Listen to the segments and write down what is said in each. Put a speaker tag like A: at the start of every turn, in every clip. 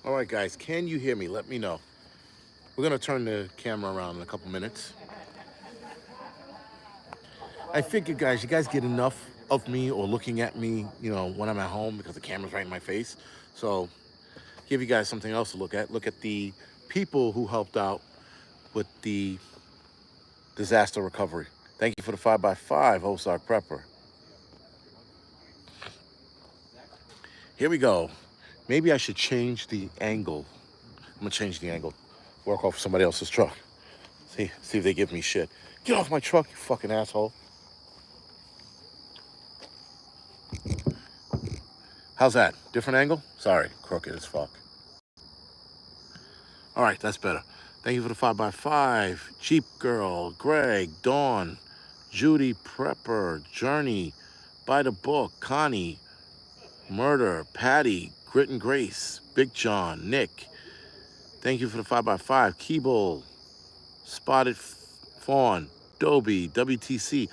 A: All right, guys, can you hear me? Let me know. We're going to turn the camera around in a couple minutes. I figured, guys, you guys get enough of me or looking at me, when I'm at home because the camera's right in my face. So, give you guys something else to look at. Look at the people who helped out with the disaster recovery. Thank you for the 5x5, Ozark Prepper. Here we go. Maybe I should change the angle. I'm going to change the angle. Work off somebody else's truck. See if they give me shit. Get off my truck, you fucking asshole. How's that? Different angle? Sorry, crooked as fuck. All right, that's better. Thank you for the 5x5. Jeep Girl, Greg, Dawn, Judy Prepper, Journey, By the Book, Connie, Murder, Patty, Grit and Grace, Big John, Nick. Thank you for the 5x5. Keeble, Spotted Fawn, Dobie, WTC,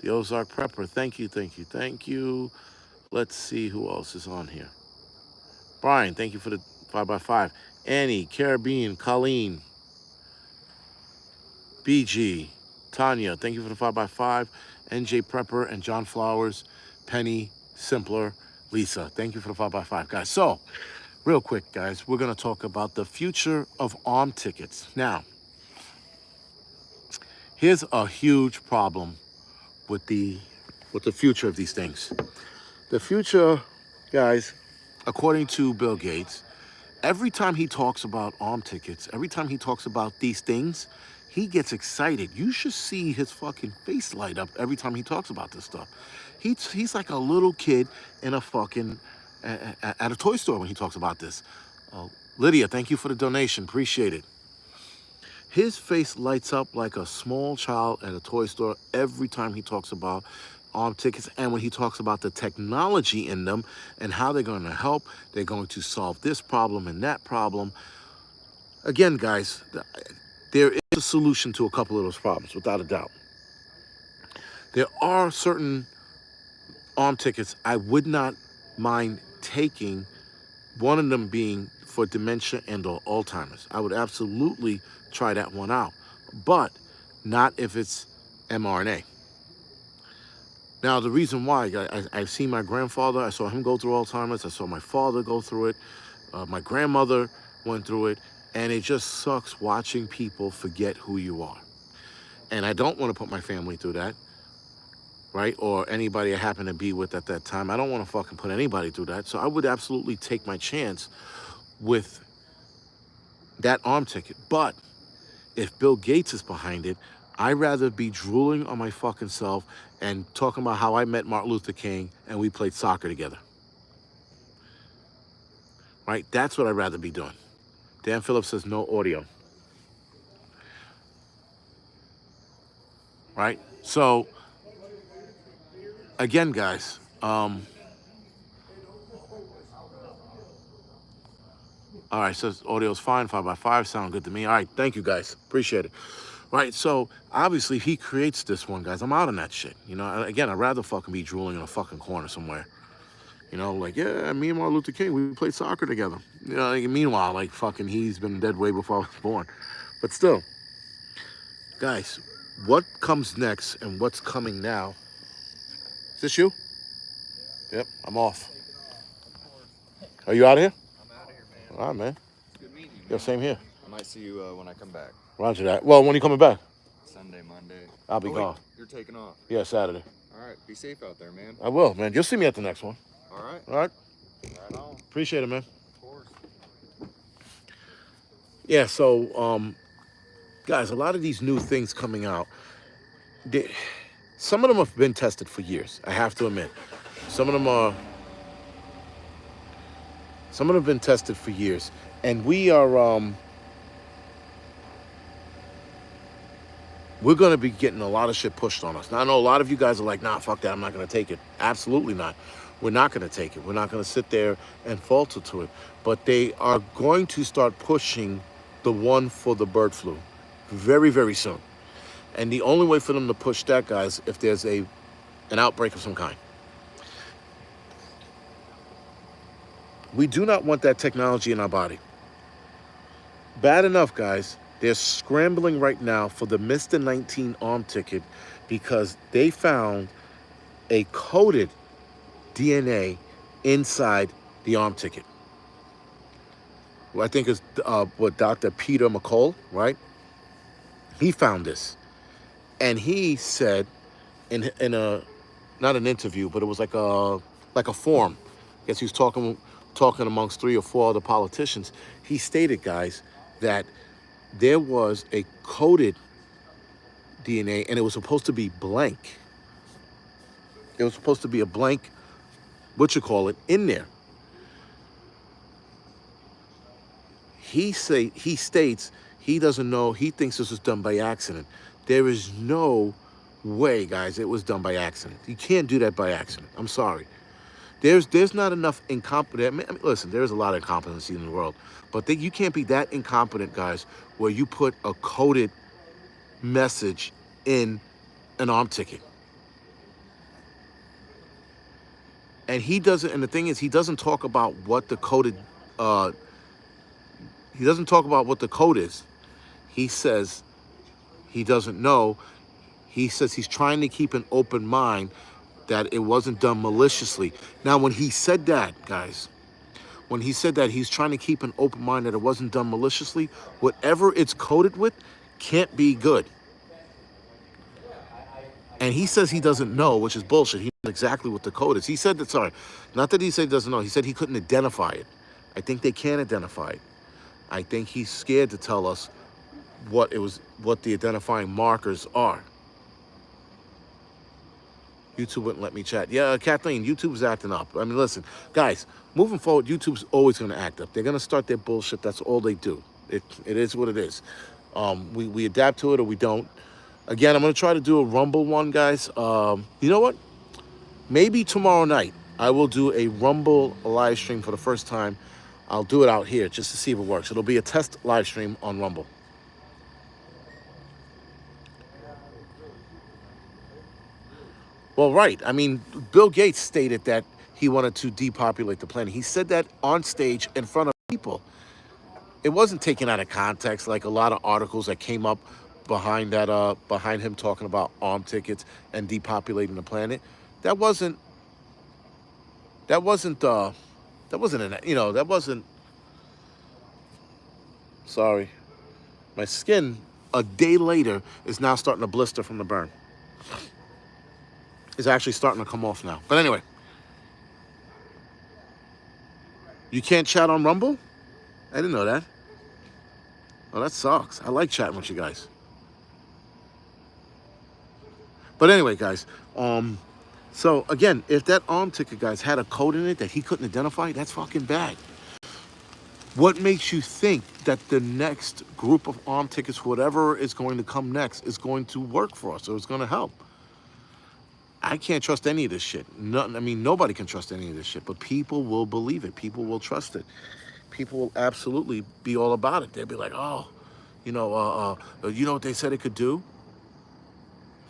A: the Ozark Prepper. Thank you, thank you, thank you. Let's see who else is on here. Brian, thank you for the 5x5. Annie, Caribbean, Colleen, BG, Tanya, thank you for the 5x5. NJ Prepper and John Flowers, Penny, Simpler, Lisa, thank you for the 5x5, guys. So, real quick, guys, we're going to talk about the future of arm tickets. Now, here's a huge problem with the future of these things. The future, guys, according to Bill Gates, every time he talks about arm tickets, every time he talks about these things, he gets excited. You should see his fucking face light up every time he talks about this stuff. He's like a little kid in a fucking at a toy store when he talks about this. Lydia, thank you for the donation. Appreciate it. His face lights up like a small child at a toy store every time he talks about arm tickets, and when he talks about the technology in them and how they're going to help, they're going to solve this problem and that problem. Again, guys, there is a solution to a couple of those problems, without a doubt. There are certain arm tickets I would not mind taking, one of them being for dementia and or Alzheimer's. I would absolutely try that one out, but not if it's mRNA. Now, the reason why, I've seen my grandfather, I saw him go through Alzheimer's, I saw my father go through it, my grandmother went through it, and it just sucks watching people forget who you are. And I don't want to put my family through that, right? Or anybody I happen to be with at that time. I don't want to fucking put anybody through that. So I would absolutely take my chance with that arm ticket. But if Bill Gates is behind it, I'd rather be drooling on my fucking self and talking about how I met Martin Luther King and we played soccer together. Right? That's what I'd rather be doing. Dan Phillips says no audio. Right? So, again, guys, all right, says audio's fine, 5x5, sound good to me. All right, thank you, guys. Appreciate it. Right, so obviously he creates this one, guys. I'm out on that shit. Again, I'd rather fucking be drooling in a fucking corner somewhere. Like, yeah, me and Martin Luther King, we played soccer together. Meanwhile, like, fucking he's been dead way before I was born. But still, guys, what comes next and what's coming now? Is this you? Yep, I'm off. Are you out of here?
B: I'm out of here, man.
A: All right, man.
B: Good meeting you.
A: Yeah, same here.
B: I might see you when I come back.
A: Roger that. Well, when are you coming back?
B: Sunday, Monday.
A: I'll be gone.
B: You're taking off.
A: Yeah, Saturday.
B: All right. Be safe out there, man.
A: I will, man. You'll see me at the next one.
B: All right.
A: All right?
B: Right on.
A: Appreciate it, man.
B: Of course.
A: Yeah, so, guys, a lot of these new things coming out, some of them have been tested for years, I have to admit. Some of them have been tested for years. And we're going to be getting a lot of shit pushed on us. Now, I know a lot of you guys are like, nah, fuck that, I'm not going to take it. Absolutely not. We're not going to take it. We're not going to sit there and falter to it. But they are going to start pushing the one for the bird flu very, very soon. And the only way for them to push that, guys, if there's an outbreak of some kind. We do not want that technology in our body. Bad enough, guys. They're scrambling right now for the Mr. 19 arm ticket because they found a coded DNA inside the arm ticket. I think it's what Dr. Peter McCall, right? He found this, and he said in a not an interview, but it was like a forum. I guess he was talking amongst three or four other politicians. He stated, guys, that there was a coded DNA, and it was supposed to be blank. It was supposed to be a blank, what you call it, in there. He states he doesn't know. He thinks this was done by accident. There is no way, guys, it was done by accident. You can't do that by accident. I'm sorry. There's not enough incompetent. I mean, listen, there's a lot of incompetency in the world, but you can't be that incompetent, guys, where you put a coded message in an arm ticket. And he doesn't. And the thing is, he doesn't talk about what the coded. He doesn't talk about what the code is. He says he doesn't know. He says he's trying to keep an open mind that it wasn't done maliciously. Now, when he said that, guys, when he said that he's trying to keep an open mind that it wasn't done maliciously, whatever it's coded with can't be good. And he says he doesn't know, which is bullshit. He knows exactly what the code is. He said that, sorry, not that he said he doesn't know. He said he couldn't identify it. I think they can identify it. I think he's scared to tell us what the identifying markers are. YouTube wouldn't let me chat. Yeah, Kathleen, YouTube's acting up. I mean, listen, guys, moving forward, YouTube's always going to act up. They're going to start their bullshit. That's all they do. It is what it is. We adapt to it or we don't. Again, I'm going to try to do a Rumble one, guys. You know what? Maybe tomorrow night I will do a Rumble live stream for the first time. I'll do it out here just to see if it works. It'll be a test live stream on Rumble. Well, right. I mean, Bill Gates stated that he wanted to depopulate the planet. He said that on stage in front of people. It wasn't taken out of context like a lot of articles that came up behind him talking about arm tickets and depopulating the planet. That wasn't that wasn't that wasn't sorry. My skin a day later is now starting to blister from the burn. It's actually starting to come off now. But anyway, you can't chat on Rumble? I didn't know that. Oh, that sucks. I like chatting with you guys. But anyway, guys, so again, if that arm ticket, guys, had a code in it that he couldn't identify, that's fucking bad. What makes you think that the next group of arm tickets, whatever is going to come next, is going to work for us or it's going to help? I can't trust any of this shit. Nothing. I mean, nobody can trust any of this shit, but people will believe it. People will trust it. People will absolutely be all about it. They'll be like, oh, you know what they said it could do?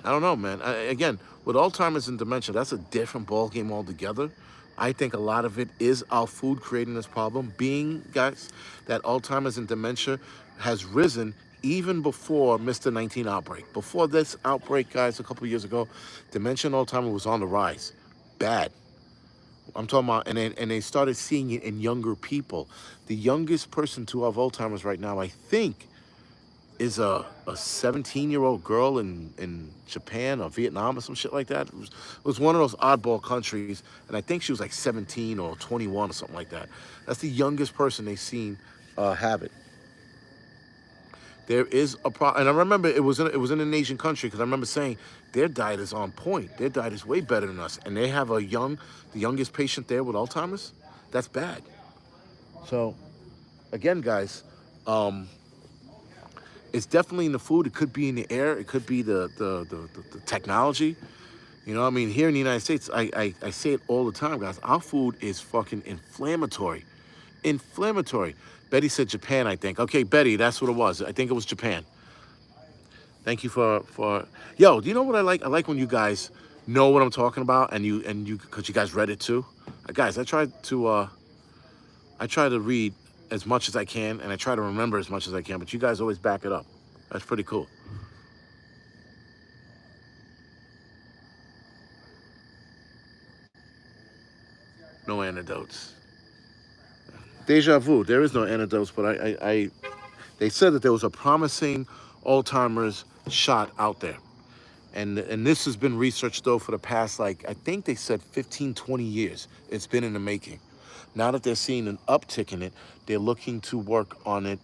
A: I don't know, man. Again, with Alzheimer's and dementia, that's a different ballgame altogether. I think a lot of it is our food creating this problem. Being, guys, that Alzheimer's and dementia has risen even before Mr. 19 outbreak. Before this outbreak, guys, a couple of years ago, dementia and Alzheimer was on the rise. Bad. I'm talking about, and they started seeing it in younger people. The youngest person to have Alzheimer's right now, I think, is a 17-year-old girl in Japan or Vietnam or some shit like that. It was one of those oddball countries, and I think she was like 17 or 21 or something like that. That's the youngest person they've seen have it. There is a problem, and I remember it was in an Asian country because I remember saying their diet is on point. Their diet is way better than us, and they have the youngest patient there with Alzheimer's. That's bad. So, again, guys, it's definitely in the food. It could be in the air. It could be the technology. You know, I mean, here in the United States, I say it all the time, guys. Our food is fucking inflammatory. Inflammatory. Betty said Japan, I think. Okay, Betty, that's what it was. I think it was Japan. Thank you for yo, do you know what I like? I like when you guys know what I'm talking about and you because you guys read it too. Guys, I try to read as much as I can, and I try to remember as much as I can, but you guys always back it up. That's pretty cool. No antidotes. Deja vu. There is no antidotes, but they said that there was a promising Alzheimer's shot out there. And this has been researched though for the past, like, I think they said 15, 20 years. It's been in the making. Now that they're seeing an uptick in it, they're looking to work on it.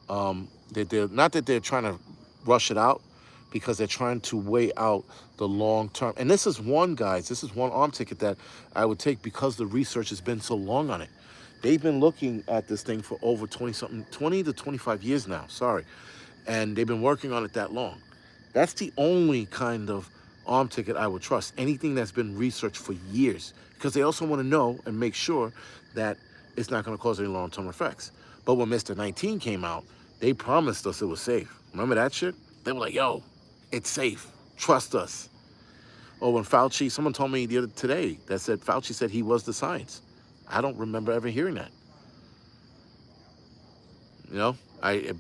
A: They're not that they're trying to rush it out, because they're trying to weigh out the long term. And this is one, guys, this is one arm ticket that I would take because the research has been so long on it. They've been looking at this thing for over 20 to 25 years now, sorry. And they've been working on it that long. That's the only kind of arm ticket I would trust. Anything that's been researched for years, because they also want to know and make sure that it's not going to cause any long-term effects. But when Mr. 19 came out, they promised us it was safe. Remember that shit? They were like, yo, it's safe. Trust us. Or when Fauci, someone told me today that said Fauci said he was the science. I don't remember ever hearing that. You know,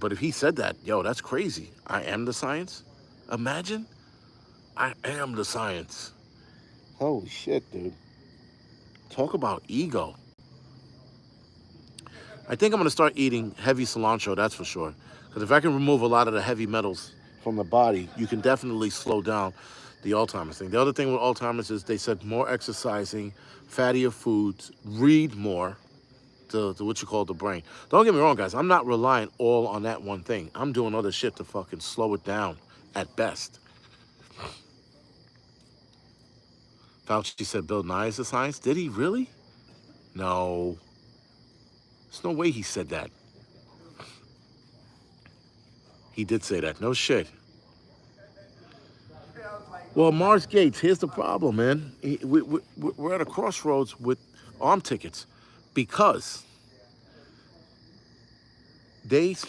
A: but if he said that, yo, that's crazy. I am the science. Imagine, I am the science. Holy shit, dude. Talk about ego. I think I'm gonna start eating heavy cilantro, that's for sure. Because if I can remove a lot of the heavy metals from the body, you can definitely slow down the Alzheimer's thing. The other thing with Alzheimer's is they said more exercising, fattier foods, read more, to what you call the brain. Don't get me wrong, guys. I'm not relying all on that one thing. I'm doing other shit to fucking slow it down at best. Fauci said Bill Nye is the science. Did he really? No. There's no way he said that. He did say that. No shit. Well, Mars Gates, here's the problem, man. We're at a crossroads with arm tickets because there's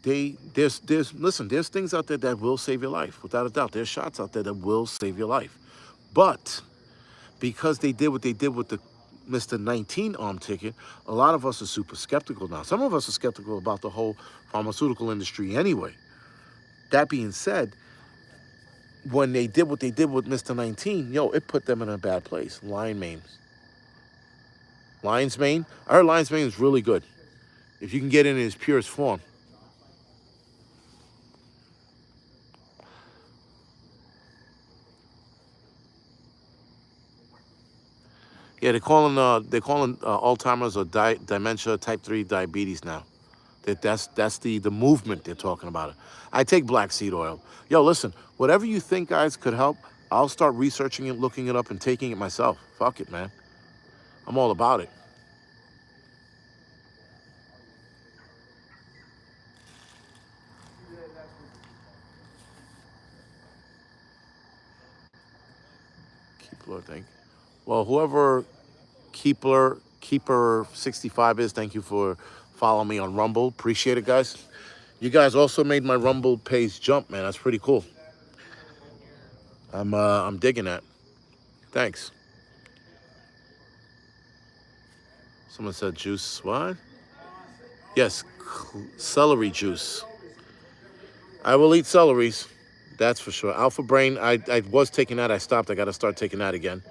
A: things out there that will save your life, without a doubt. There's shots out there that will save your life. But because they did what they did with the Mr. 19 arm ticket, a lot of us are super skeptical now. Some of us are skeptical about the whole pharmaceutical industry anyway. That being said, when they did what they did with Mr. 19, yo, it put them in a bad place. Lion's mane. I heard lion's mane is really good if you can get it in its purest form. Yeah, they're calling Alzheimer's or dementia type 3 diabetes now. That's the movement they're talking about. I take black seed oil. Yo, listen, whatever you think, guys, could help, I'll start researching it, looking it up, and taking it myself. Fuck it, man. I'm all about it. Keepler, thank. Well, whoever Keeper 65 is, thank you for following me on Rumble. Appreciate it, guys. You guys also made my Rumble page jump, man. That's pretty cool. I'm digging that. Thanks. Someone said juice. What? Yes, celery juice. I will eat celeries. That's for sure. Alpha Brain, I was taking that. I stopped. I got to start taking that again.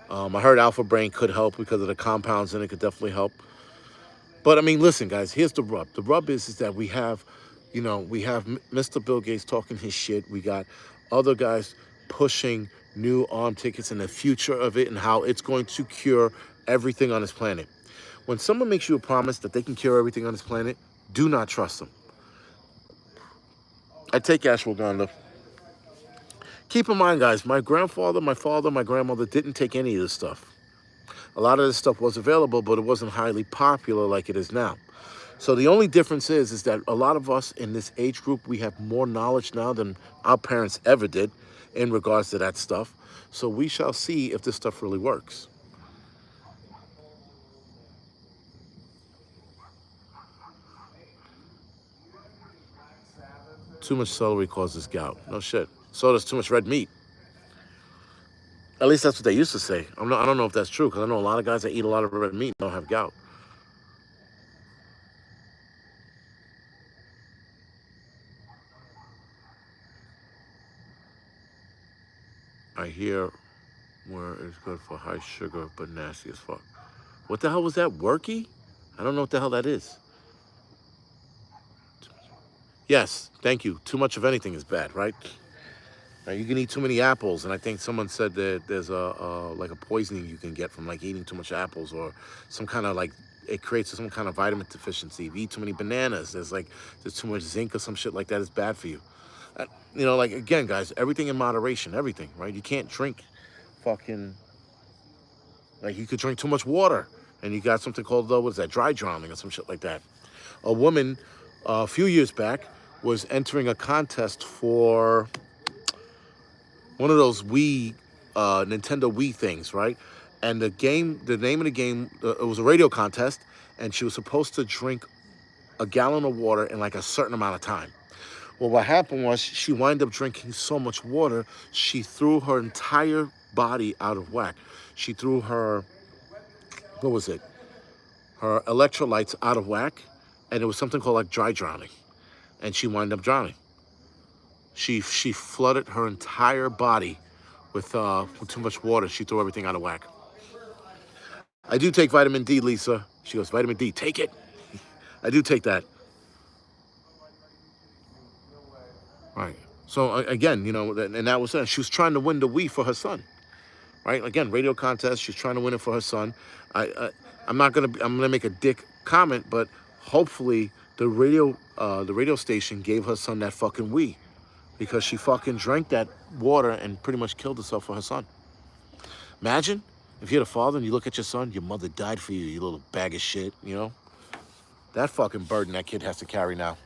A: I heard Alpha Brain could help because of the compounds in it. Could definitely help. But I mean, listen, guys. Here's the rub. The rub is that we have, we have Mr. Bill Gates talking his shit. We got other guys pushing new arm tickets and the future of it and how it's going to cure everything on this planet. When someone makes you a promise that they can cure everything on this planet, do not trust them. I take ashwagandha. Keep in mind, guys, my grandfather, my father, my grandmother didn't take any of this stuff. A lot of this stuff was available, but it wasn't highly popular like it is now. So the only difference is that a lot of us in this age group, we have more knowledge now than our parents ever did in regards to that stuff. So we shall see if this stuff really works. Too much celery causes gout. No shit. So does too much red meat. At least that's what they used to say. I don't know if that's true, because I know a lot of guys that eat a lot of red meat don't have gout. I hear where it's good for high sugar but nasty as fuck. What the hell was that? Worky? I don't know what the hell that is. Yes, thank you. Too much of anything is bad, right? Now, you can eat too many apples, and I think someone said that there's like a poisoning you can get from like eating too much apples, or some kind of like it creates some kind of vitamin deficiency. If you eat too many bananas, there's too much zinc or some shit like that. It's bad for you. You know, like again, guys, everything in moderation, everything, right? You can't drink fucking like you could drink too much water, and you got something called what is that, dry drowning or some shit like that. A woman a few years back was entering a contest for one of those Nintendo Wii things, right? And the name of the game, it was a radio contest, and she was supposed to drink a gallon of water in like a certain amount of time. Well, what happened was she wound up drinking so much water, she threw her entire body out of whack. She threw her, what was it? Her electrolytes out of whack, and it was something called like dry drowning, and she wound up drowning. She flooded her entire body with too much water. She threw everything out of whack. I do take vitamin D, Lisa. She goes, vitamin D, take it. I do take that. Right. So again, you know, and that was her. She was trying to win the Wii for her son. Right. Again, radio contest. She's trying to win it for her son. I'm gonna make a dick comment, but hopefully the radio station gave her son that fucking Wii, because she fucking drank that water and pretty much killed herself for her son. Imagine if you're the father and you look at your son, your mother died for you, you little bag of shit, you know? That fucking burden that kid has to carry now.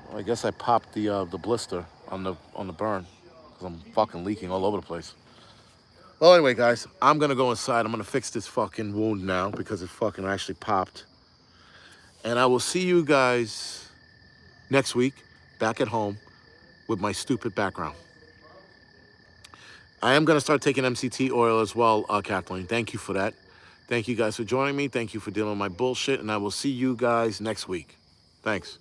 A: Well, I guess I popped the blister on the burn, because I'm fucking leaking all over the place. Well, anyway, guys, I'm gonna go inside. I'm gonna fix this fucking wound now because it fucking actually popped. And I will see you guys next week back at home with my stupid background. I am gonna start taking MCT oil as well, Kathleen. Thank you for that. Thank you guys for joining me. Thank you for dealing with my bullshit, and I will see you guys next week. Thanks.